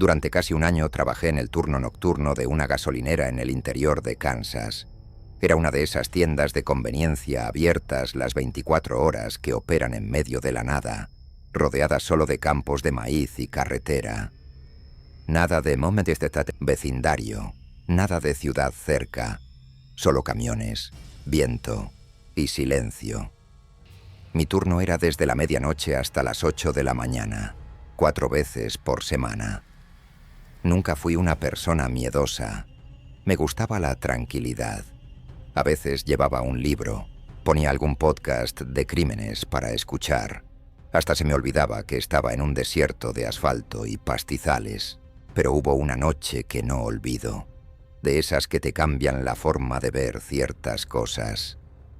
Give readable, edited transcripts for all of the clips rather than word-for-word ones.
Durante casi un año trabajé en el turno nocturno de una gasolinera en el interior de Kansas. Era una de esas tiendas de conveniencia abiertas las 24 horas que operan en medio de la nada, rodeadas solo de campos de maíz y carretera. Nada de vecindario, nada de ciudad cerca, solo camiones, viento y silencio. Mi turno era desde la medianoche hasta las 8 de la mañana, 4 veces por semana. Nunca fui una persona miedosa. Me gustaba la tranquilidad. A veces llevaba un libro, ponía algún podcast de crímenes para escuchar. Hasta se me olvidaba que estaba en un desierto de asfalto y pastizales. Pero hubo una noche que no olvido. De esas que te cambian la forma de ver ciertas cosas.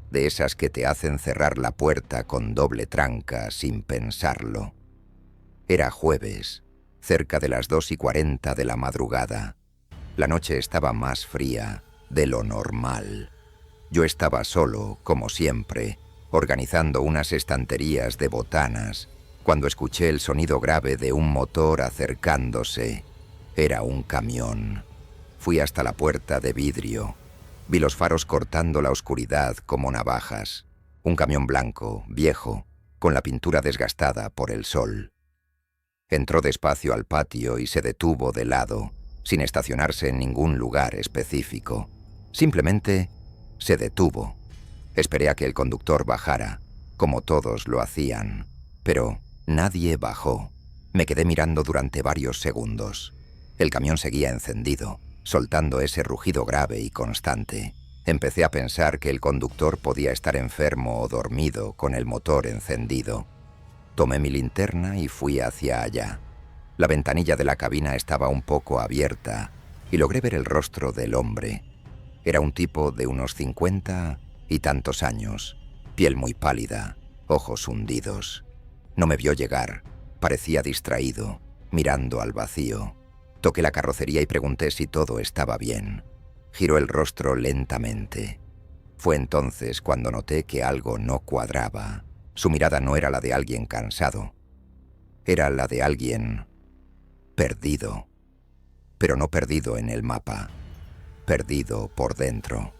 De esas que te hacen cerrar la puerta con doble tranca sin pensarlo. Era jueves, cerca de las 2:40 de la madrugada. La noche estaba más fría de lo normal. Yo estaba solo, como siempre, organizando unas estanterías de botanas, cuando escuché el sonido grave de un motor acercándose. Era un camión. Fui hasta la puerta de vidrio. Vi los faros cortando la oscuridad como navajas. Un camión blanco, viejo, con la pintura desgastada por el sol. Entró despacio al patio y se detuvo de lado, sin estacionarse en ningún lugar específico. Simplemente se detuvo. Esperé a que el conductor bajara, como todos lo hacían, pero nadie bajó. Me quedé mirando durante varios segundos. El camión seguía encendido, soltando ese rugido grave y constante. Empecé a pensar que el conductor podía estar enfermo o dormido con el motor encendido. Tomé mi linterna y fui hacia allá. La ventanilla de la cabina estaba un poco abierta y logré ver el rostro del hombre. Era un tipo de unos 50 y tantos años, piel muy pálida, ojos hundidos. No me vio llegar, parecía distraído, mirando al vacío. Toqué la carrocería y pregunté si todo estaba bien. Giró el rostro lentamente. Fue entonces cuando noté que algo no cuadraba. Su mirada no era la de alguien cansado. Era la de alguien perdido. Pero no perdido en el mapa. Perdido por dentro.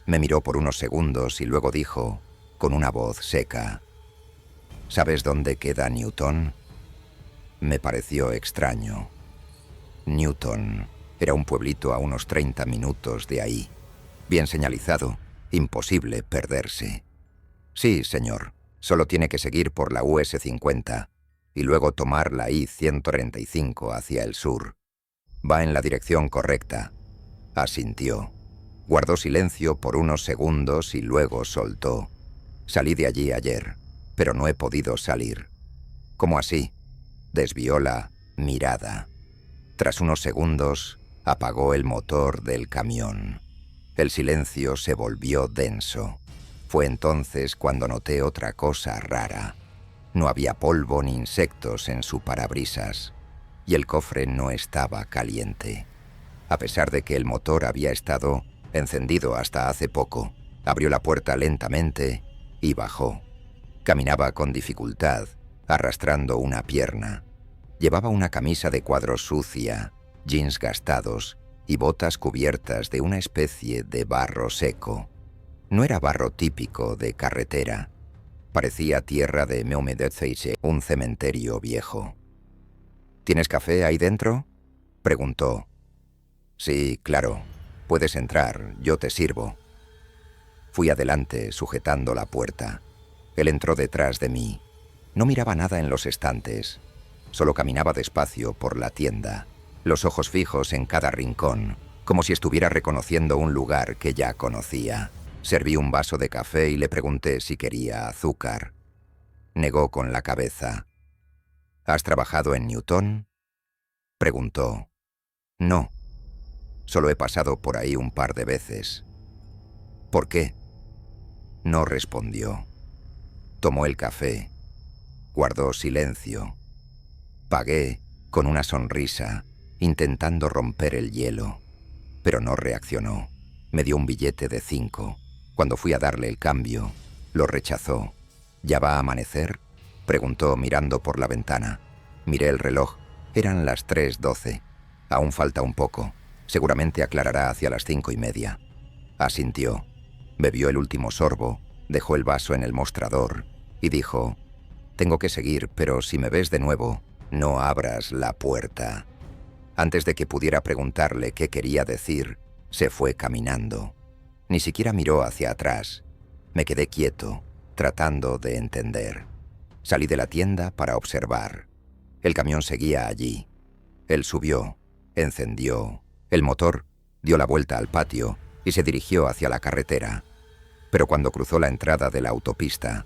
Me miró por unos segundos y luego dijo, con una voz seca, ¿sabes dónde queda Newton? Me pareció extraño. Newton era un pueblito a unos 30 minutos de ahí. Bien señalizado, imposible perderse. Sí, señor, solo tiene que seguir por la US 50 y luego tomar la I-135 hacia el sur. Va en la dirección correcta. Asintió. Guardó silencio por unos segundos y luego soltó. Salí de allí ayer, pero no he podido salir. ¿Cómo así? Desvió la mirada. Tras unos segundos, apagó el motor del camión. El silencio se volvió denso. Fue entonces cuando noté otra cosa rara. No había polvo ni insectos en su parabrisas, y el cofre no estaba caliente. A pesar de que el motor había estado encendido hasta hace poco, abrió la puerta lentamente y bajó. Caminaba con dificultad, arrastrando una pierna. Llevaba una camisa de cuadros sucia, jeans gastados y botas cubiertas de una especie de barro seco. No era barro típico de carretera. Parecía tierra de Meumedetzeise, un cementerio viejo. ¿Tienes café ahí dentro?, preguntó. Sí, claro. Puedes entrar, yo te sirvo. Fui adelante, sujetando la puerta. Él entró detrás de mí. No miraba nada en los estantes. Solo caminaba despacio por la tienda, los ojos fijos en cada rincón, como si estuviera reconociendo un lugar que ya conocía. Serví un vaso de café y le pregunté si quería azúcar. Negó con la cabeza. ¿Has trabajado en Newton?, preguntó. No. Solo he pasado por ahí un par de veces. ¿Por qué? No respondió. Tomó el café. Guardó silencio. Pagué con una sonrisa, intentando romper el hielo. Pero no reaccionó. Me dio un billete de 5. Cuando fui a darle el cambio, lo rechazó. ¿Ya va a amanecer?, preguntó mirando por la ventana. Miré el reloj. Eran las 3:12. Aún falta un poco. Seguramente aclarará hacia las 5:30. Asintió. Bebió el último sorbo, dejó el vaso en el mostrador y dijo: «Tengo que seguir, pero si me ves de nuevo, no abras la puerta». Antes de que pudiera preguntarle qué quería decir, se fue caminando. Ni siquiera miró hacia atrás. Me quedé quieto, tratando de entender. Salí de la tienda para observar. El camión seguía allí. Él subió, encendió el motor, dio la vuelta al patio y se dirigió hacia la carretera. Pero cuando cruzó la entrada de la autopista,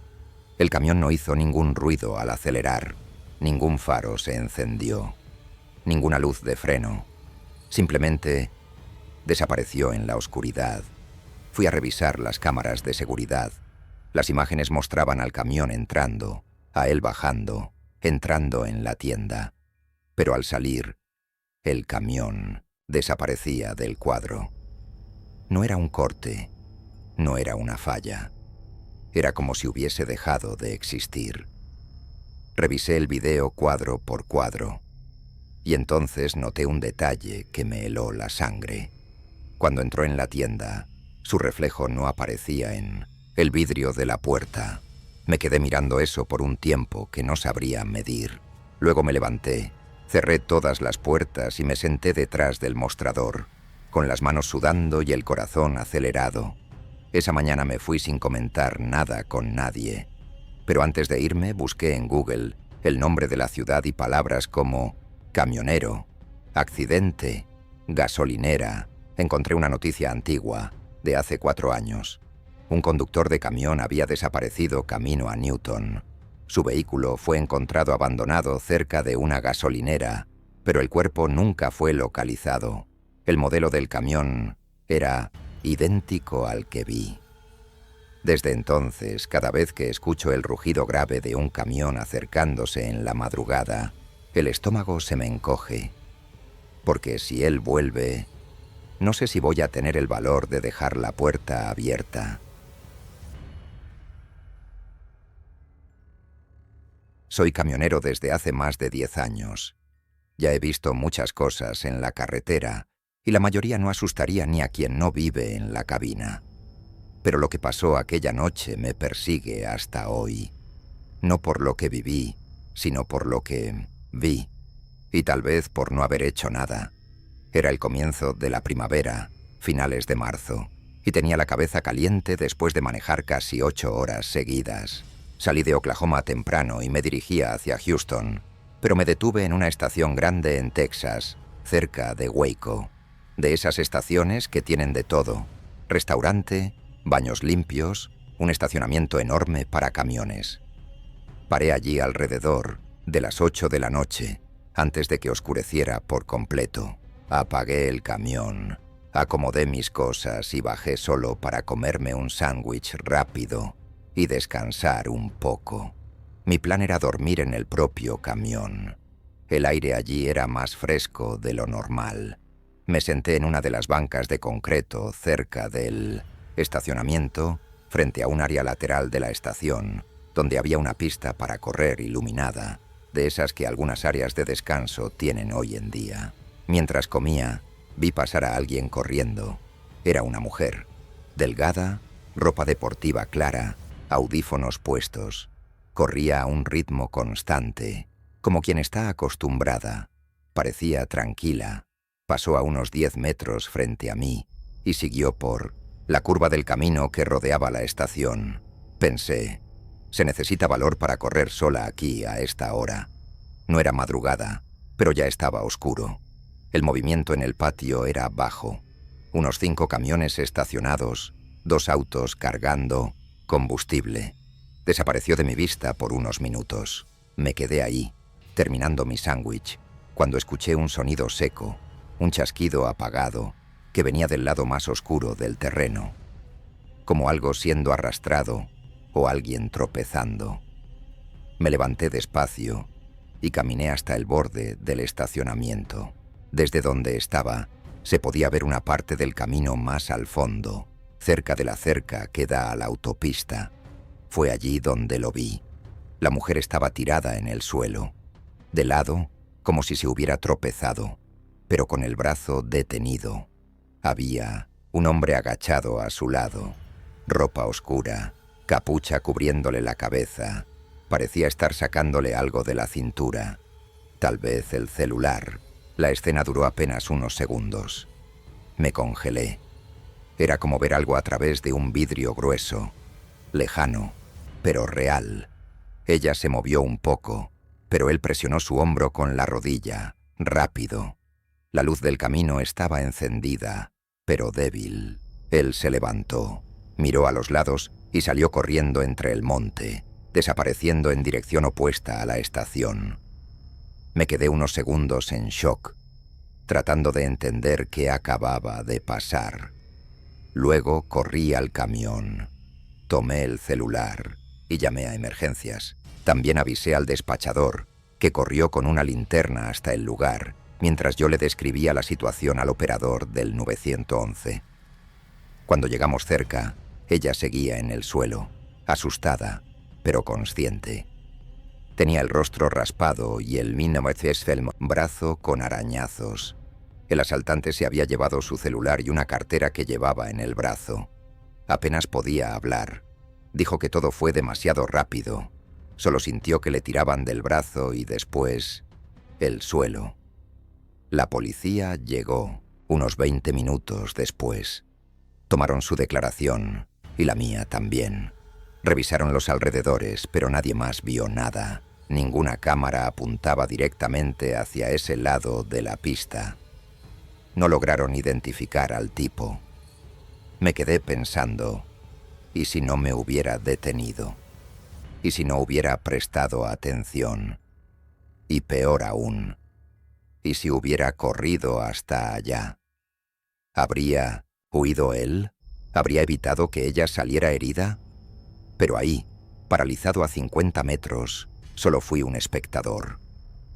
el camión no hizo ningún ruido al acelerar. Ningún faro se encendió. Ninguna luz de freno. Simplemente desapareció en la oscuridad. Fui a revisar las cámaras de seguridad. Las imágenes mostraban al camión entrando, a él bajando, entrando en la tienda. Pero al salir, el camión desaparecía del cuadro. No era un corte, no era una falla. Era como si hubiese dejado de existir. Revisé el video cuadro por cuadro. Y entonces noté un detalle que me heló la sangre. Cuando entró en la tienda, su reflejo no aparecía en el vidrio de la puerta. Me quedé mirando eso por un tiempo que no sabría medir. Luego me levanté, cerré todas las puertas y me senté detrás del mostrador, con las manos sudando y el corazón acelerado. Esa mañana me fui sin comentar nada con nadie. Pero antes de irme busqué en Google el nombre de la ciudad y palabras como camionero, accidente, gasolinera. Encontré una noticia antigua, de hace 4 años. Un conductor de camión había desaparecido camino a Newton. Su vehículo fue encontrado abandonado cerca de una gasolinera, pero el cuerpo nunca fue localizado. El modelo del camión era idéntico al que vi. Desde entonces, cada vez que escucho el rugido grave de un camión acercándose en la madrugada, el estómago se me encoge. Porque si él vuelve, no sé si voy a tener el valor de dejar la puerta abierta. Soy camionero desde hace más de 10 años. Ya he visto muchas cosas en la carretera y la mayoría no asustaría ni a quien no vive en la cabina. Pero lo que pasó aquella noche me persigue hasta hoy. No por lo que viví, sino por lo que vi. Y tal vez por no haber hecho nada. Era el comienzo de la primavera, finales de marzo, y tenía la cabeza caliente después de manejar casi 8 horas seguidas. Salí de Oklahoma temprano y me dirigía hacia Houston, pero me detuve en una estación grande en Texas, cerca de Waco. De esas estaciones que tienen de todo: restaurante, baños limpios, un estacionamiento enorme para camiones. Paré allí alrededor de las 8 de la noche, antes de que oscureciera por completo. Apagué el camión, acomodé mis cosas y bajé solo para comerme un sándwich rápido y descansar un poco. Mi plan era dormir en el propio camión. El aire allí era más fresco de lo normal. Me senté en una de las bancas de concreto cerca del estacionamiento, frente a un área lateral de la estación, donde había una pista para correr iluminada, de esas que algunas áreas de descanso tienen hoy en día. Mientras comía, vi pasar a alguien corriendo. Era una mujer, delgada, ropa deportiva clara, audífonos puestos. Corría a un ritmo constante, como quien está acostumbrada. Parecía tranquila. Pasó a unos 10 metros frente a mí y siguió por la curva del camino que rodeaba la estación. Pensé, se necesita valor para correr sola aquí a esta hora. No era madrugada, pero ya estaba oscuro. El movimiento en el patio era bajo. Unos 5 camiones estacionados, 2 autos cargando combustible. Desapareció de mi vista por unos minutos. Me quedé ahí, terminando mi sándwich, cuando escuché un sonido seco, un chasquido apagado, que venía del lado más oscuro del terreno, como algo siendo arrastrado o alguien tropezando. Me levanté despacio y caminé hasta el borde del estacionamiento. Desde donde estaba, se podía ver una parte del camino más al fondo, cerca de la cerca que da a la autopista. Fue allí donde lo vi. La mujer estaba tirada en el suelo. De lado, como si se hubiera tropezado, pero con el brazo detenido. Había un hombre agachado a su lado, ropa oscura, capucha cubriéndole la cabeza. Parecía estar sacándole algo de la cintura. Tal vez el celular. La escena duró apenas unos segundos. Me congelé. Era como ver algo a través de un vidrio grueso, lejano, pero real. Ella se movió un poco, pero él presionó su hombro con la rodilla, rápido. La luz del camino estaba encendida, pero débil. Él se levantó, miró a los lados y salió corriendo entre el monte, desapareciendo en dirección opuesta a la estación. Me quedé unos segundos en shock, tratando de entender qué acababa de pasar. Luego corrí al camión, tomé el celular y llamé a emergencias. También avisé al despachador, que corrió con una linterna hasta el lugar, mientras yo le describía la situación al operador del 911. Cuando llegamos cerca, ella seguía en el suelo, asustada, pero consciente. Tenía el rostro raspado y el brazo con arañazos. El asaltante se había llevado su celular y una cartera que llevaba en el brazo. Apenas podía hablar. Dijo que todo fue demasiado rápido. Solo sintió que le tiraban del brazo y después el suelo. La policía llegó unos 20 minutos después. Tomaron su declaración y la mía también. Revisaron los alrededores, pero nadie más vio nada. Ninguna cámara apuntaba directamente hacia ese lado de la pista. No lograron identificar al tipo. Me quedé pensando, ¿y si no me hubiera detenido? ¿Y si no hubiera prestado atención? Y peor aún, ¿y si hubiera corrido hasta allá? ¿Habría huido él? ¿Habría evitado que ella saliera herida? Pero ahí, paralizado a 50 metros, solo fui un espectador.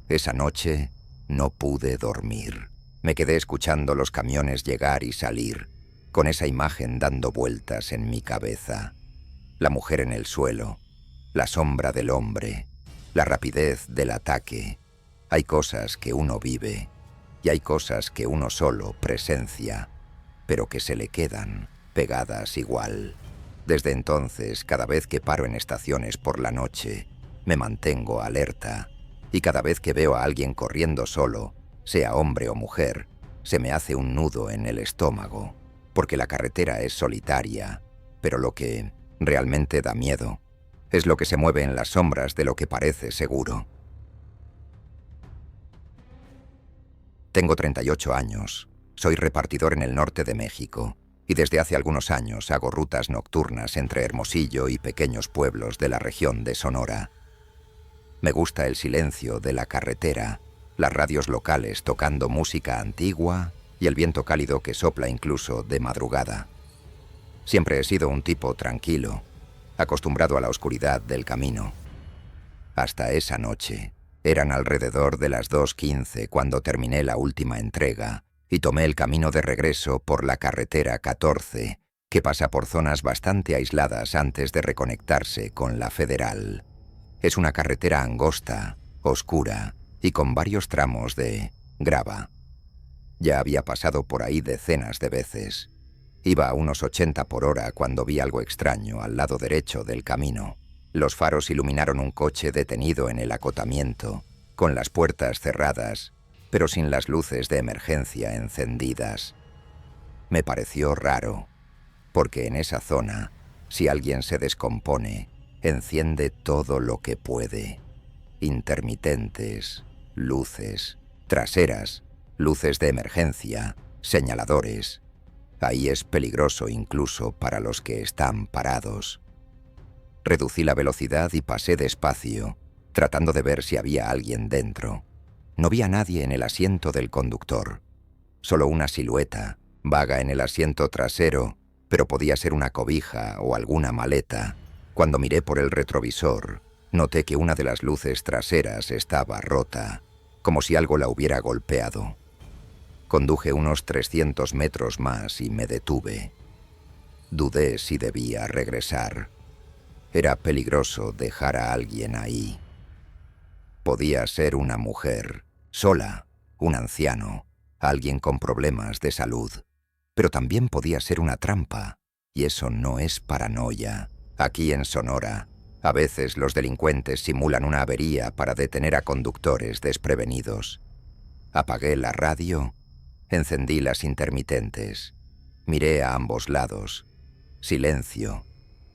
Esa noche no pude dormir. Me quedé escuchando los camiones llegar y salir, con esa imagen dando vueltas en mi cabeza. La mujer en el suelo, la sombra del hombre, la rapidez del ataque. Hay cosas que uno vive y hay cosas que uno solo presencia, pero que se le quedan pegadas igual. Desde entonces, cada vez que paro en estaciones por la noche, me mantengo alerta, y cada vez que veo a alguien corriendo solo, sea hombre o mujer, se me hace un nudo en el estómago, porque la carretera es solitaria, pero lo que realmente da miedo es lo que se mueve en las sombras de lo que parece seguro. Tengo 38 años, soy repartidor en el norte de México, y desde hace algunos años hago rutas nocturnas entre Hermosillo y pequeños pueblos de la región de Sonora. Me gusta el silencio de la carretera, las radios locales tocando música antigua y el viento cálido que sopla incluso de madrugada. Siempre he sido un tipo tranquilo, acostumbrado a la oscuridad del camino. Hasta esa noche. Eran alrededor de las 2:15 cuando terminé la última entrega y tomé el camino de regreso por la carretera 14, que pasa por zonas bastante aisladas antes de reconectarse con la Federal. Es una carretera angosta, oscura y con varios tramos de grava. Ya había pasado por ahí decenas de veces. Iba a unos 80 por hora cuando vi algo extraño al lado derecho del camino. Los faros iluminaron un coche detenido en el acotamiento, con las puertas cerradas, pero sin las luces de emergencia encendidas. Me pareció raro, porque en esa zona, si alguien se descompone, enciende todo lo que puede. Intermitentes, luces, traseras, luces de emergencia, señaladores. Ahí es peligroso incluso para los que están parados. Reducí la velocidad y pasé despacio, tratando de ver si había alguien dentro. No vi a nadie en el asiento del conductor. Solo una silueta, vaga en el asiento trasero, pero podía ser una cobija o alguna maleta. Cuando miré por el retrovisor, noté que una de las luces traseras estaba rota, como si algo la hubiera golpeado. Conduje unos 300 metros más y me detuve. Dudé si debía regresar. Era peligroso dejar a alguien ahí. Podía ser una mujer, Sola, un anciano, alguien con problemas de salud. Pero también podía ser una trampa, y eso no es paranoia. Aquí en Sonora, a veces los delincuentes simulan una avería para detener a conductores desprevenidos. Apagué la radio, encendí las intermitentes, miré a ambos lados. Silencio.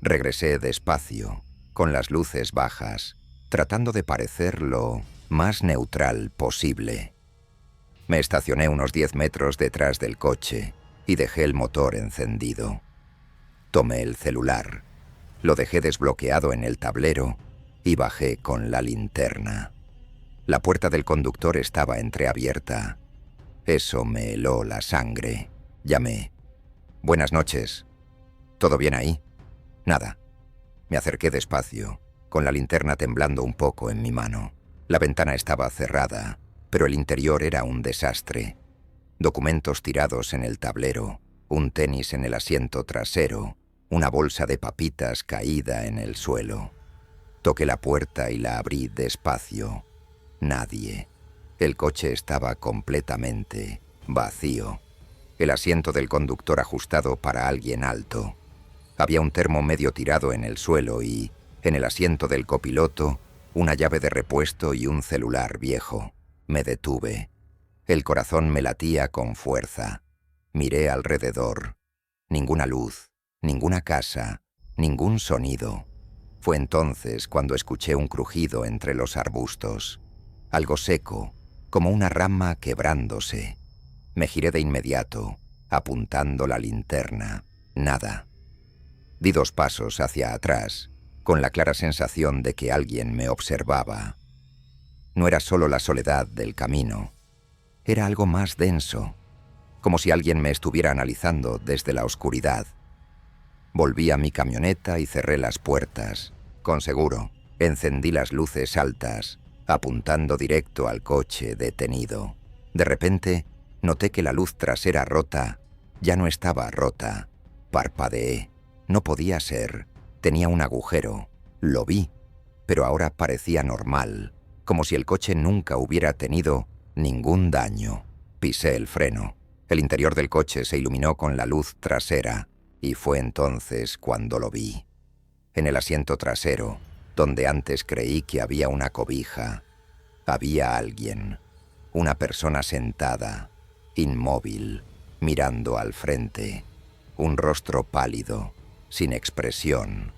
Regresé despacio, con las luces bajas, tratando de parecer lo más neutral posible. Me estacioné unos 10 metros detrás del coche y dejé el motor encendido. Tomé el celular, lo dejé desbloqueado en el tablero y bajé con la linterna. La puerta del conductor estaba entreabierta. Eso me heló la sangre. Llamé. «Buenas noches. ¿Todo bien ahí?» «Nada». Me acerqué despacio, con la linterna temblando un poco en mi mano. La ventana estaba cerrada, pero el interior era un desastre. Documentos tirados en el tablero, un tenis en el asiento trasero, una bolsa de papitas caída en el suelo. Toqué la puerta y la abrí despacio. Nadie. El coche estaba completamente vacío. El asiento del conductor ajustado para alguien alto. Había un termo medio tirado en el suelo y, en el asiento del copiloto, una llave de repuesto y un celular viejo. Me detuve. El corazón me latía con fuerza. Miré alrededor. Ninguna luz, ninguna casa, ningún sonido. Fue entonces cuando escuché un crujido entre los arbustos. Algo seco, como una rama quebrándose. Me giré de inmediato, apuntando la linterna. Nada. Di 2 pasos hacia atrás, con la clara sensación de que alguien me observaba. No era solo la soledad del camino. Era algo más denso, como si alguien me estuviera analizando desde la oscuridad. Volví a mi camioneta y cerré las puertas. Con seguro, encendí las luces altas, apuntando directo al coche detenido. De repente, noté que la luz trasera rota ya no estaba rota. Parpadeé. No podía ser. Tenía un agujero. Lo vi, pero ahora parecía normal, como si el coche nunca hubiera tenido ningún daño. Pisé el freno. El interior del coche se iluminó con la luz trasera, y fue entonces cuando lo vi. En el asiento trasero, donde antes creí que había una cobija, había alguien, una persona sentada, inmóvil, mirando al frente, un rostro pálido, sin expresión,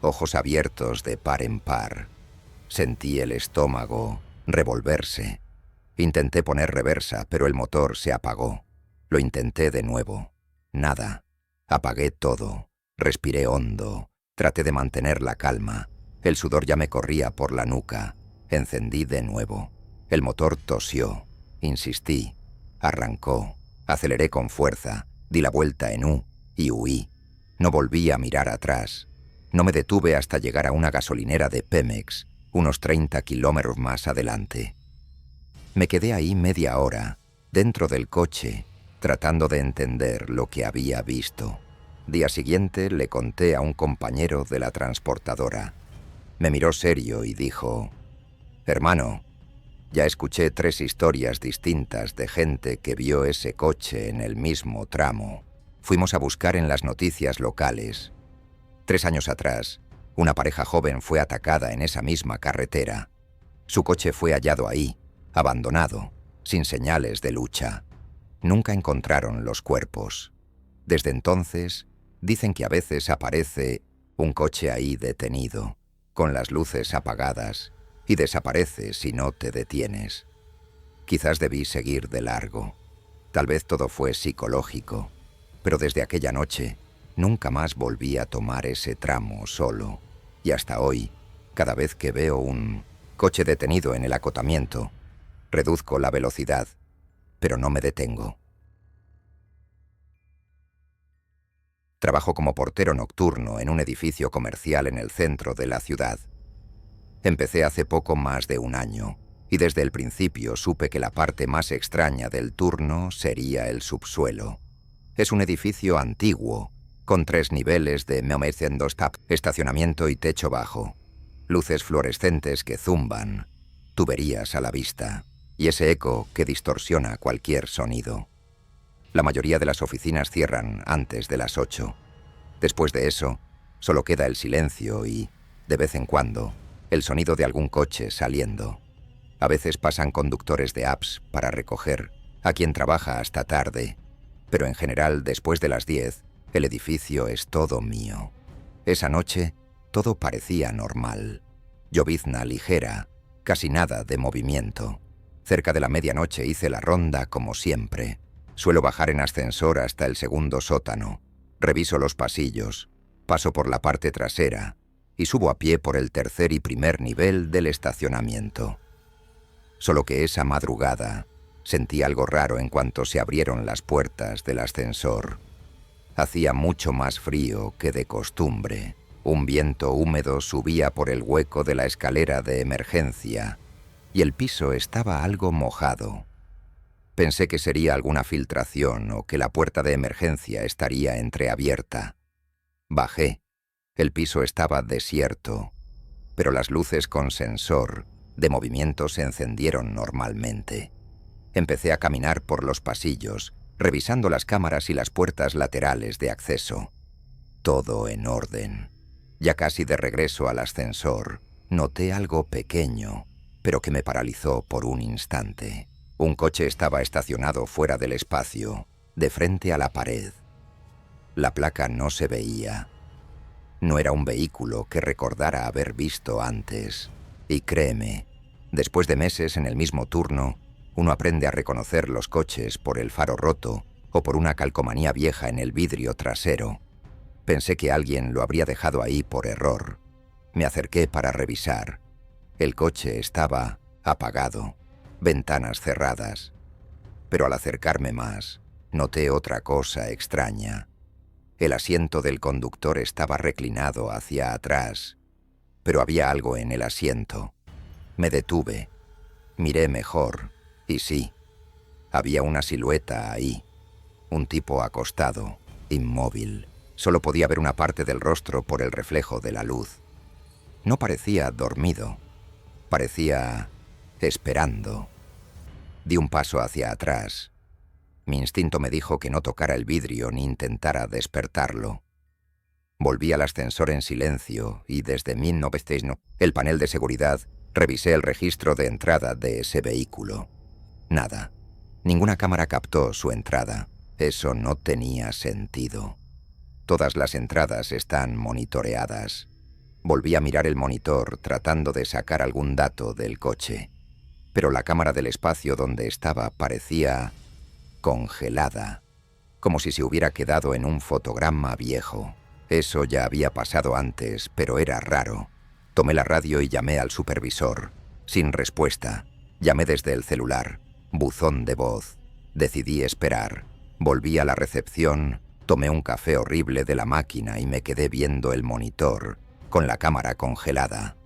ojos abiertos de par en par. Sentí el estómago revolverse. Intenté poner reversa, pero el motor se apagó. Lo intenté de nuevo. Nada. Apagué todo. Respiré hondo. Traté de mantener la calma. El sudor ya me corría por la nuca. Encendí de nuevo. El motor tosió. Insistí. Arrancó. Aceleré con fuerza. Di la vuelta en U y huí. No volví a mirar atrás. No me detuve hasta llegar a una gasolinera de Pemex, unos 30 kilómetros más adelante. Me quedé ahí media hora, dentro del coche, tratando de entender lo que había visto. Día siguiente le conté a un compañero de la transportadora. Me miró serio y dijo: «Hermano, ya escuché 3 historias distintas de gente que vio ese coche en el mismo tramo. Fuimos a buscar en las noticias locales. 3 años atrás, una pareja joven fue atacada en esa misma carretera. Su coche fue hallado ahí, abandonado, sin señales de lucha. Nunca encontraron los cuerpos. Desde entonces, dicen que a veces aparece un coche ahí detenido, con las luces apagadas, y desaparece si no te detienes. Quizás debí seguir de largo. Tal vez todo fue psicológico, pero desde aquella noche nunca más volví a tomar ese tramo solo. Y hasta hoy, cada vez que veo un coche detenido en el acotamiento, reduzco la velocidad, pero no me detengo». Trabajo como portero nocturno en un edificio comercial en el centro de la ciudad. Empecé hace poco más de 1 año, y desde el principio supe que la parte más extraña del turno sería el subsuelo. Es un edificio antiguo, con 3 niveles de estacionamiento y techo bajo, luces fluorescentes que zumban, tuberías a la vista. y ese eco que distorsiona cualquier sonido. La mayoría de las oficinas cierran antes de las 8. Después de eso, solo queda el silencio y, de vez en cuando, el sonido de algún coche saliendo. A veces pasan conductores de apps para recoger a quien trabaja hasta tarde, pero en general, después de las 10, el edificio es todo mío. Esa noche, todo parecía normal. Llovizna ligera, casi nada de movimiento. Cerca de la medianoche hice la ronda como siempre. Suelo bajar en ascensor hasta el segundo sótano. Reviso los pasillos, paso por la parte trasera y subo a pie por el tercer y primer nivel del estacionamiento. Solo que esa madrugada sentí algo raro en cuanto se abrieron las puertas del ascensor. Hacía mucho más frío que de costumbre. Un viento húmedo subía por el hueco de la escalera de emergencia y el piso estaba algo mojado. Pensé que sería alguna filtración o que la puerta de emergencia estaría entreabierta. Bajé. El piso estaba desierto, pero las luces con sensor de movimiento se encendieron normalmente. Empecé a caminar por los pasillos, revisando las cámaras y las puertas laterales de acceso. Todo en orden. Ya casi de regreso al ascensor, noté algo pequeño, pero que me paralizó por un instante. Un coche estaba estacionado fuera del espacio, de frente a la pared. La placa no se veía. No era un vehículo que recordara haber visto antes. Y créeme, después de meses en el mismo turno, uno aprende a reconocer los coches por el faro roto o por una calcomanía vieja en el vidrio trasero. Pensé que alguien lo habría dejado ahí por error. Me acerqué para revisar. El coche estaba apagado, ventanas cerradas. Pero al acercarme más, noté otra cosa extraña. El asiento del conductor estaba reclinado hacia atrás, pero había algo en el asiento. Me detuve, miré mejor, y sí, había una silueta ahí. Un tipo acostado, inmóvil. Solo podía ver una parte del rostro por el reflejo de la luz. No parecía dormido. Parecía esperando. Di un paso hacia atrás. Mi instinto me dijo que no tocara el vidrio ni intentara despertarlo. Volví al ascensor en silencio y desde 1900, el panel de seguridad, revisé el registro de entrada de ese vehículo. Nada. Ninguna cámara captó su entrada. Eso no tenía sentido. Todas las entradas están monitoreadas. Volví a mirar el monitor tratando de sacar algún dato del coche. Pero la cámara del espacio donde estaba parecía congelada, como si se hubiera quedado en un fotograma viejo. Eso ya había pasado antes, pero era raro. Tomé la radio y llamé al supervisor. Sin respuesta. Llamé desde el celular. Buzón de voz. Decidí esperar. Volví a la recepción, tomé un café horrible de la máquina y me quedé viendo el monitor, con la cámara congelada.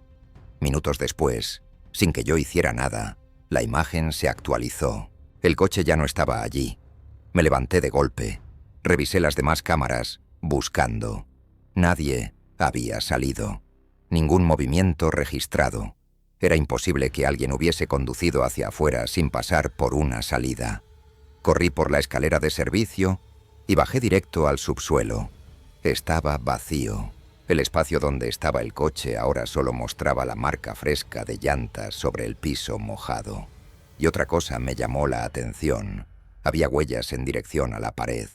Minutos después, sin que yo hiciera nada, la imagen se actualizó. El coche ya no estaba allí. Me levanté de golpe. Revisé las demás cámaras, buscando. Nadie había salido. Ningún movimiento registrado. Era imposible que alguien hubiese conducido hacia afuera sin pasar por una salida. Corrí por la escalera de servicio y bajé directo al subsuelo. Estaba vacío. El espacio donde estaba el coche ahora solo mostraba la marca fresca de llantas sobre el piso mojado. Y otra cosa me llamó la atención. Había huellas en dirección a la pared,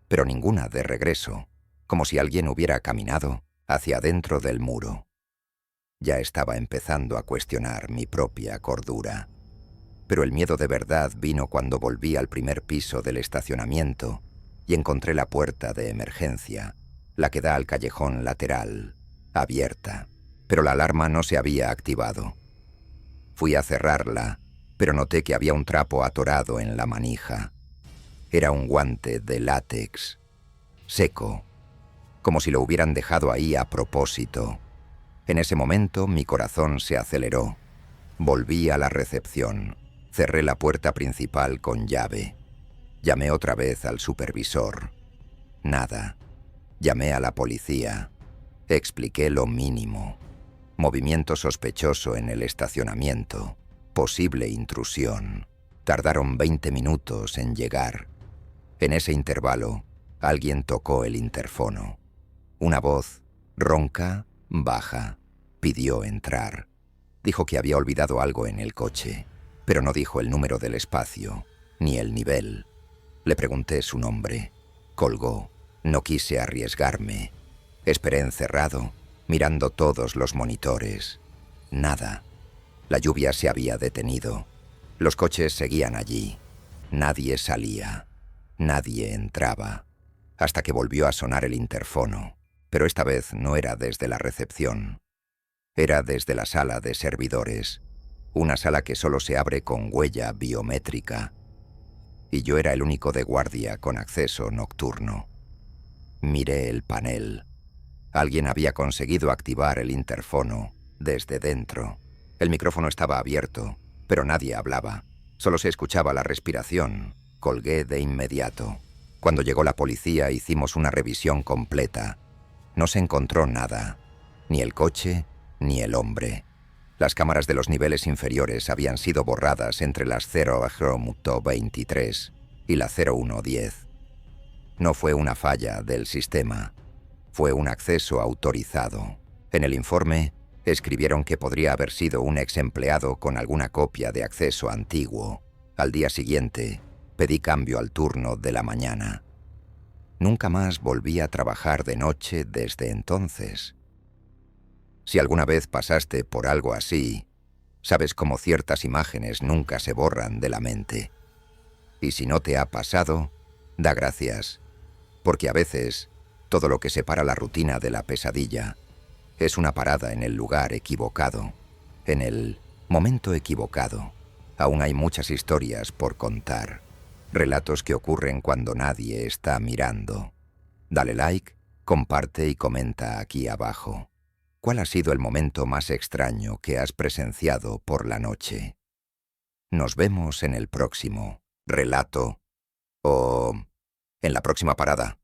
pero ninguna de regreso, como si alguien hubiera caminado hacia adentro del muro. Ya estaba empezando a cuestionar mi propia cordura. Pero el miedo de verdad vino cuando volví al primer piso del estacionamiento y encontré la puerta de emergencia, la que da al callejón lateral, abierta, pero la alarma no se había activado. Fui a cerrarla, pero noté que había un trapo atorado en la manija. Era un guante de látex, seco, como si lo hubieran dejado ahí a propósito. En ese momento mi corazón se aceleró. Volví a la recepción. Cerré la puerta principal con llave. Llamé otra vez al supervisor. Nada. Llamé a la policía. Expliqué lo mínimo. Movimiento sospechoso en el estacionamiento. Posible intrusión. Tardaron 20 minutos en llegar. En ese intervalo, alguien tocó el interfono. Una voz, ronca, baja, pidió entrar. Dijo que había olvidado algo en el coche, pero no dijo el número del espacio, ni el nivel. Le pregunté su nombre. Colgó. No quise arriesgarme. Esperé encerrado, mirando todos los monitores. Nada. La lluvia se había detenido. Los coches seguían allí. Nadie salía. Nadie entraba. Hasta que volvió a sonar el interfono. Pero esta vez no era desde la recepción. Era desde la sala de servidores. Una sala que solo se abre con huella biométrica. Y yo era el único de guardia con acceso nocturno. Miré el panel. Alguien había conseguido activar el interfono desde dentro. El micrófono estaba abierto, pero nadie hablaba. Solo se escuchaba la respiración. Colgué de inmediato. Cuando llegó la policía hicimos una revisión completa. No se encontró nada. Ni el coche, ni el hombre. Las cámaras de los niveles inferiores habían sido borradas entre las 0-23 y la 0110. No fue una falla del sistema. Fue un acceso autorizado. En el informe, escribieron que podría haber sido un ex empleado con alguna copia de acceso antiguo. Al día siguiente, pedí cambio al turno de la mañana. Nunca más volví a trabajar de noche desde entonces. Si alguna vez pasaste por algo así, sabes cómo ciertas imágenes nunca se borran de la mente. Y si no te ha pasado, da gracias, porque a veces todo lo que separa la rutina de la pesadilla es una parada en el lugar equivocado, en el momento equivocado. Aún hay muchas historias por contar, relatos que ocurren cuando nadie está mirando. Dale like, comparte y comenta aquí abajo. ¿Cuál ha sido el momento más extraño que has presenciado por la noche? Nos vemos en el próximo relato o en la próxima parada.